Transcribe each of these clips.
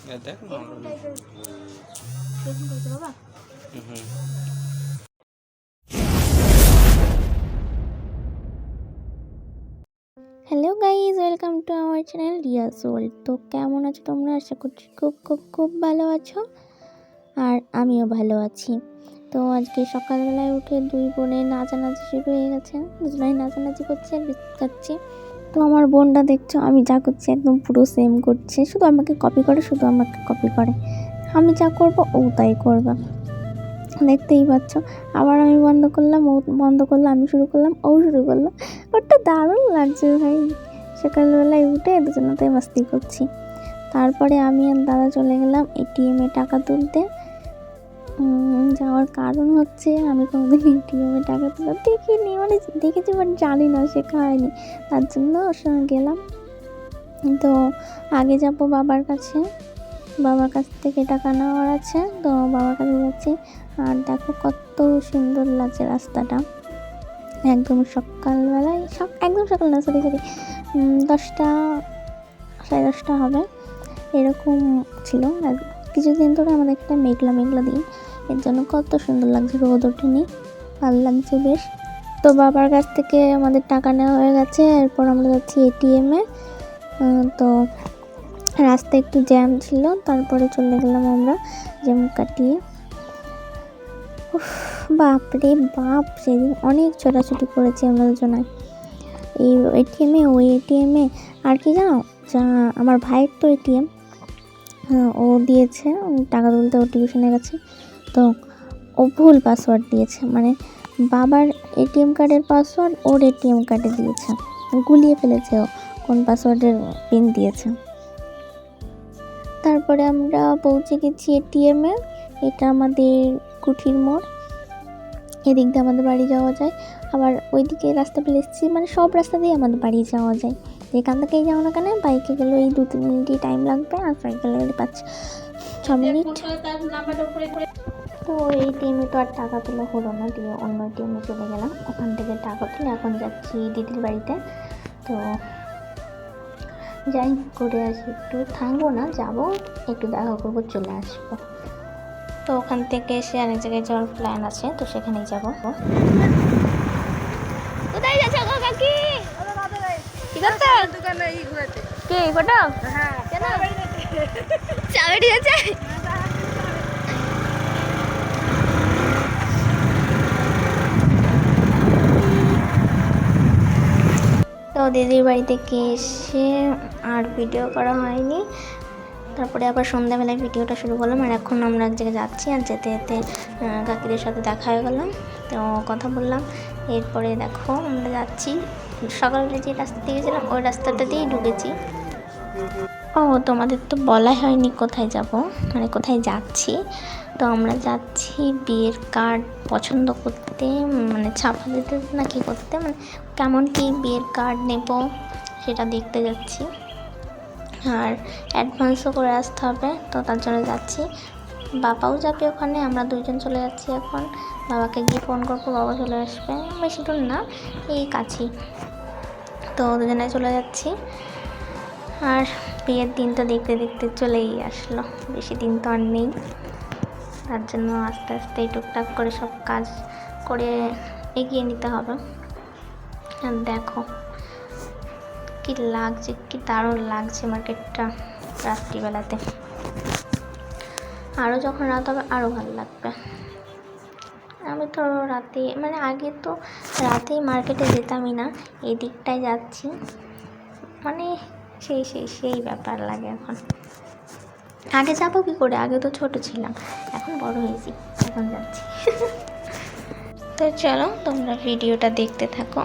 দেখ বাবা। Hello guys, welcome to our channel Riyaz world. তো কেমন আছো তোমরা? আশা করছি খুব খুব খুব ভালো আছো, আর আমিও ভালো আছি। তো আজকে সকালবেলায় উঠে দুই বোনে নাচানাচি শুরু হয়ে গেছে। দুজনেই নাচানাচি করছে আর বিস্কুট খাচ্ছি। তো আমার বোনটা দেখছো আমি যা করছি একদম পুরো সেম করছে, শুধু আমাকে কপি করে। আমি যা করবো ও তাই করবে, দেখতেই পাচ্ছ। আবার আমি বন্ধ করলাম, ও বন্ধ করলো, আমি শুরু করলাম, ও শুরু করলো। ওটা দারুণ লাগছে ভাই। সকালবেলায় উঠে দুজনেতে মাস্তি করছি। তারপরে আমি আর দাদা চলে গেলাম এটিএমে টাকা তুলতে। যাওয়ার কারণ হচ্ছে আমি কোনোদিন এটিএমে টাকা তুলে দেখিনি, মানে দেখেছি বাট জানি না, শেখা হয়নি। তার জন্য ওর সঙ্গে গেলাম। তো আগে যাবো বাবার কাছে, বাবার কাছ থেকে টাকা নেওয়ার আছে, তো বাবার কাছে যাচ্ছি। আর দেখো কত সুন্দর লাগছে রাস্তাটা, একদম সকালবেলায়। একদম সকাল না, সরি 10টা 10:30 হবে এরকম ছিল। আর কিছুদিন ধরে আমাদের একটা মেঘলা মেঘলা দিন, এর জন্য কত সুন্দর লাগছে, রোদ ওঠেনি, ভালো লাগছে বেশ। তো বাবার কাছ থেকে আমাদের টাকা নেওয়া হয়ে গেছে, এরপর আমরা যাচ্ছি এটিএমে। তো রাস্তায় একটু জ্যাম ছিল, তারপরে চলে গেলাম আমরা জ্যাম কাটিয়ে। বাপরে বাপ, সেদিন অনেক ছোটাছুটি করেছি আমরা দুজনে, এই এটিএমে ওই এটিএমে। আর কি জানো, আমার ভাইয়ের তো এটিএম, ও দিয়েছে টাকা তুলতে, ও টিউশনে গেছে। তো ও ভুল পাসওয়ার্ড দিয়েছে, মানে বাবার এটিএম কার্ডের পাসওয়ার্ড ওর এটিএম কার্ডে দিয়েছে, গুলিয়ে ফেলেছে ও কোন পাসওয়ার্ডের পিন দিয়েছে। তারপরে আমরা পৌঁছে গেছি এটিএমে। এটা আমাদের কুঠির মোড়, এদিক দিয়ে আমাদের বাড়ি যাওয়া যায়, আবার ওইদিকে রাস্তা ফেলে এসেছি, মানে সব রাস্তা দিয়ে আমাদের বাড়ি যাওয়া যায়। যেখান থেকেই যাও না কেন, বাইকে গেলে এই 2-3 মিনিটই টাইম লাগবে, আর সাইকেলে গেলে 5-6 মিনিট। তো এই এটিএমে তো আর টাকা তোলা হলো না, দিয়ে অন্য এটিএমে চলে গেলাম, ওখান থেকে টাকা তুলে এখন যাচ্ছি দিদির বাড়িতে। তো যাই করে আসি, একটু থাকবো না, যাবো একটু দেখা করবো, চলে আসবো। তো ওখান থেকে এসে অনেক জায়গায় যাওয়ার প্ল্যান আছে, তো সেখানেই যাবো। কোথায় যাচ্ছ গো কাকি? কি করতে? দোকানে ঘুরাতে। কে ফটো? হ্যাঁ। কেন? চাবড়ি যাচ্ছে। তো দিদির বাড়ি থেকে এসে আর ভিডিও করা হয়নি, তারপরে আবার সন্ধ্যাবেলায় ভিডিওটা শুরু করলাম। আর এখন আমরা এক জায়গায় যাচ্ছি, আর যেতে যেতে কাকিদের সাথে দেখা হয়ে গেলাম, তো কথা বললাম। এরপরে দেখো আমরা যাচ্ছি, সকালবেলা যে রাস্তা দিয়ে গেছিলাম ওই রাস্তাটা দিয়েই ঢুকেছি। ও তোমাদের তো বলাই হয়নি কোথায় যাব, মানে কোথায় যাচ্ছি। তো আমরা যাচ্ছি বিয়ের কার্ড পছন্দ করতে, মানে ছাপা দিতে না কি করতে, মানে কেমন কি বিয়ের কার্ড নেব সেটা দেখতে যাচ্ছি। আর অ্যাডভান্সও করে আসতে হবে, তো তার জন্য যাচ্ছি। বাবাও যাবে ওখানে, আমরা দুইজন চলে যাচ্ছি এখন। বাবাকে গিয়ে ফোন করবো, বাবা চলে আসবে, বেশি দূর না, এই কাছেই। তো দুজনে চলে যাচ্ছি। আর বিয়ের দিন তো দেখতে দেখতে চলেই আসলো, বেশি দিন তো আর নেই, তার জন্য আস্তে আস্তে টুকটাক করে সব কাজ করে এগিয়ে নিতে হবে। আর দেখো কি লাগছে, কি দারুণ লাগছে মার্কেটটা রাত্রিবেলাতে, আরও যখন রাত হবে আরও ভালো লাগবে। আমি তো রাতে, মানে আগে তো রাতেই মার্কেটে যেতামই না, এই দিকটায় যাচ্ছি, মানে সেই ব্যাপার লাগে এখন। আগে যাবো কি করে, আগে তো ছোট ছিলাম, এখন বড় হয়েছি, এখন যাচ্ছি। তো চলো তোমরা ভিডিওটা দেখতে থাকো।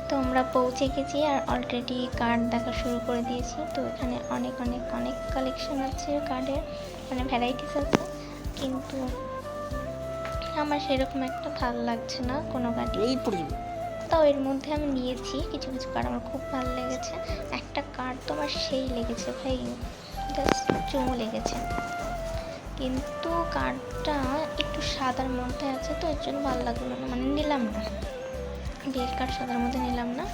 তো আমরা পৌঁছে গেছি, আর অলরেডি কার্ড দেখা শুরু করে দিয়েছি। তো এখানে অনেক অনেক অনেক কালেকশন আছে কার্ডের, মানে ভ্যারাইটিস আছে, কিন্তু আমার সেরকম একটা ভালো লাগছে না কোনো কার্ডই। তো এর মধ্যে আমি নিয়েছি কিছু কিছু কার্ড, আমার খুব ভালো লেগেছে। একটা কার্ড তো আমার সেই লেগেছে ভাই, জাস্ট চুমু লেগেছে, কিন্তু কার্ডটা একটু সাদার মধ্যে আছে, তো এর জন্য ভালো লাগলো না, মানে নিলাম না। বিয়ের কার্ড সাদার মধ্যে নিলাম না।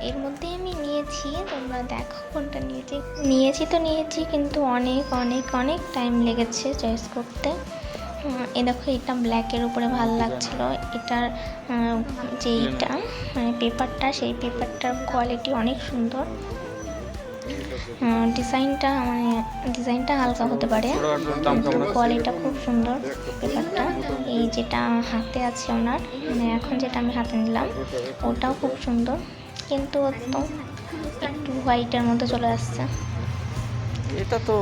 এর মধ্যেই আমি নিয়েছি, তোমরা দেখো কোনটা নিয়েছি তো নিয়েছি, কিন্তু অনেক অনেক অনেক টাইম লেগেছে চয়েস করতে। এ দেখো, এটা ব্ল্যাকের উপরে ভালো লাগছিলো। এটার যেইটা মানে পেপারটা, সেই পেপারটার কোয়ালিটি অনেক সুন্দর। ডিজাইনটা হালকা হতে পারে, কিন্তু কোয়ালিটিটা খুব সুন্দর পেপারটা। এই যেটা হাতে আছে ওনার, মানে এখন যেটা আমি হাতে নিলাম ওটাও খুব সুন্দর, কিন্তু তো একটু হোয়াইটের মধ্যে চলে আসছে। এটা তো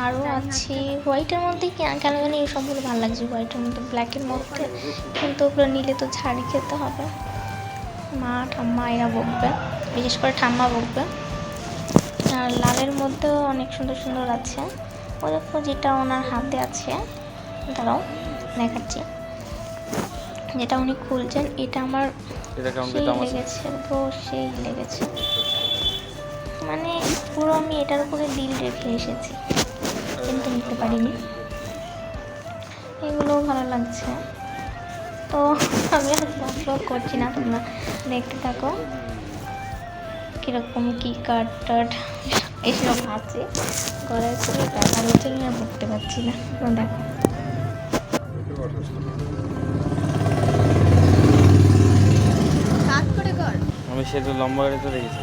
আরও আছে হোয়াইটের মধ্যে, কেন জানি এই সবগুলো ভালো লাগছে হোয়াইটের মধ্যে, ব্ল্যাকের মধ্যে, কিন্তু ওগুলো নিলে তো ছাড়ি খেতে হবে। মা ঠাম্মা এরা বকবে, বিশেষ করে ঠাম্মা বকবে। আর লালের মধ্যেও অনেক সুন্দর সুন্দর আছে। ও দেখো, যেটা ওনার হাতে আছে, দাঁড়াও দেখাচ্ছি, যেটা উনি খুলছেন, এটা আমার সেই লেগেছে, সেই লেগেছে, মানে পুরো আমি এটার উপরে দিল রেখে এসেছি, কিন্তু নিতে পারিনি। এগুলোও ভালো লাগছে, তো আমি আর ব্লগ করছি না, তোমরা দেখতে থাকো কীরকম কী কার্ড টার্ড এইসব আছে গলায় করে, টাকার জন্য আর পড়তে পারছি না। দেখো, আমি সেটা লম্বা গাড়িতে দেখেছি।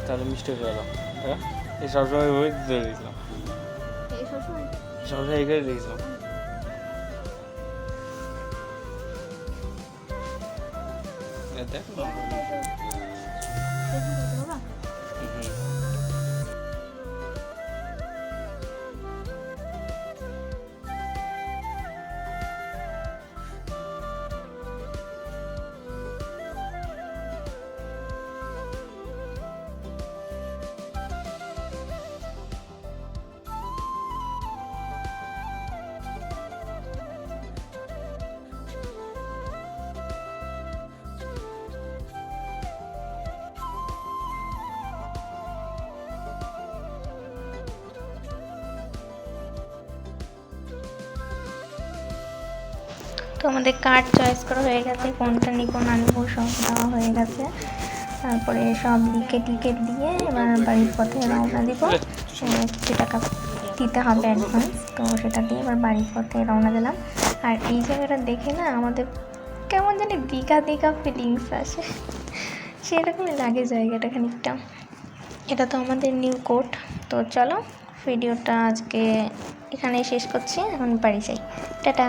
তাহলে মিস্টেক হলো। হ্যাঁ, এই সবসময় ওই ধরে দেখলাম, সবসময় এখানে দেখছিলাম। দেখো তো আমাদের কার্ড চয়েস করা হয়ে গেছে, কোনটা নিব না নিব সব দেওয়া হয়ে গেছে। তারপরে সব লিখে টিকে দিয়ে এবার বাড়ির পথে রওনা দিব। কিছু টাকা দিতে হবে অ্যাডভান্স, তো সেটা দিয়ে এবার বাড়ির পথে রওনা দিলাম। আর এই জায়গাটা দেখে না আমাদের কেমন জানি দীঘা দীঘা ফিলিংস আসে, সেরকমই লাগে জায়গাটা খানিকটা। এটা তো আমাদের নিউ কোর্ট। তো চলো, ভিডিওটা আজকে এখানেই শেষ করছি, এখন বাড়ি যাই, টাটা।